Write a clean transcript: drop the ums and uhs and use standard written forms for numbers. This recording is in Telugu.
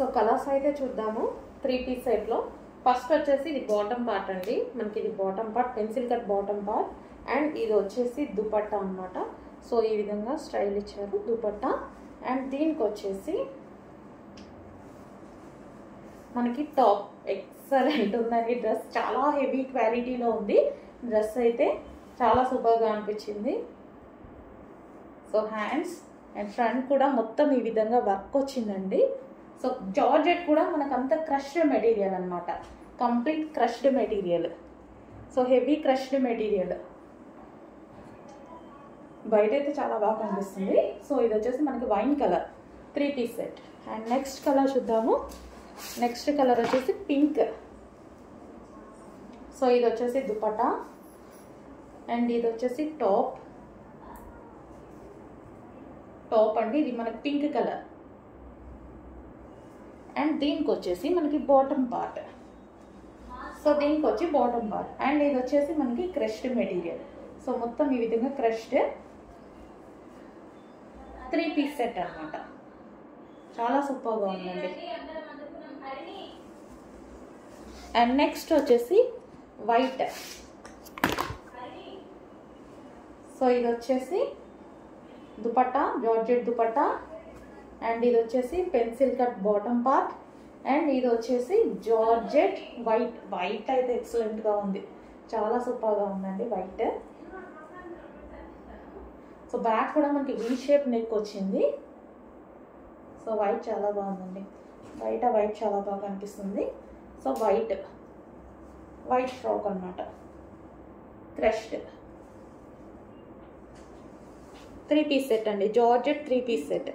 సో కలర్స్ అయితే చూద్దాము 3 పీస్ సెట్లో. ఫస్ట్ వచ్చేసి ఇది బాటమ్ పార్ట్ అండి. మనకి ఇది bottom part, pencil cut bottom part. And ఇది వచ్చేసి దుపట్టా అన్నమాట. సో ఈ విధంగా స్టైల్ ఇచ్చారు దుపట్టా. అండ్ దీనికి వచ్చేసి మనకి టాప్. ఎక్సలెంట్ ఉందండి డ్రెస్, చాలా హెవీ క్వాలిటీలో ఉంది డ్రెస్ అయితే, చాలా సూపర్గా అనిపించింది. సో హ్యాండ్స్ అండ్ ఫ్రంట్ కూడా మొత్తం ఈ విధంగా వర్క్ వచ్చిందండి. సో జార్జెట్ కూడా మనకంతా క్రష్డ్ మెటీరియల్ అనమాట, complete crushed material. So heavy crushed material, బయట అయితే చాలా బాగా కనిపిస్తుంది. సో ఇది వచ్చేసి మనకి wine colour 3 piece set. And next colour చూద్దాము. నెక్స్ట్ కలర్ వచ్చేసి పింక్. సో ఇది వచ్చేసి దుపట్టా అండ్ ఇది వచ్చేసి టాప్ అండి. ఇది మనకి పింక్ కలర్. అండ్ దీనికి వచ్చేసి మనకి బాటమ్ పార్ట్. సో దీనికి వచ్చి బాటమ్ పార్ట్. అండ్ ఇది వచ్చేసి మనకి క్రష్డ్ మెటీరియల్. సో మొత్తం ఈ విధంగా క్రష్డ్ 3 పీస్ సెట్ అనమాట. చాలా సూపర్గా ఉందండి. అండ్ నెక్స్ట్ వచ్చేసి వైట్. సో ఇది వచ్చేసి దుపట్టా, జార్జెట్ దుపట్టా. అండ్ ఇది వచ్చేసి pencil cut bottom part. And ఇది వచ్చేసి జార్జెట్ వైట్. వైట్ అయితే ఎక్సలెంట్గా ఉంది, చాలా సూపర్గా ఉందండి వైట్. సో బ్యాక్ కూడా మనకి వీ షేప్ నెక్ వచ్చింది. సో వైట్ చాలా బాగుందండి, బయట వైట్ చాలా బాగా అనిపిస్తుంది. సో వైట్ ఫ్రాక్ అనమాట, క్రష్డ్ 3 పీస్ సెట్ అండి, జార్జెట్ 3 పీస్ సెట్.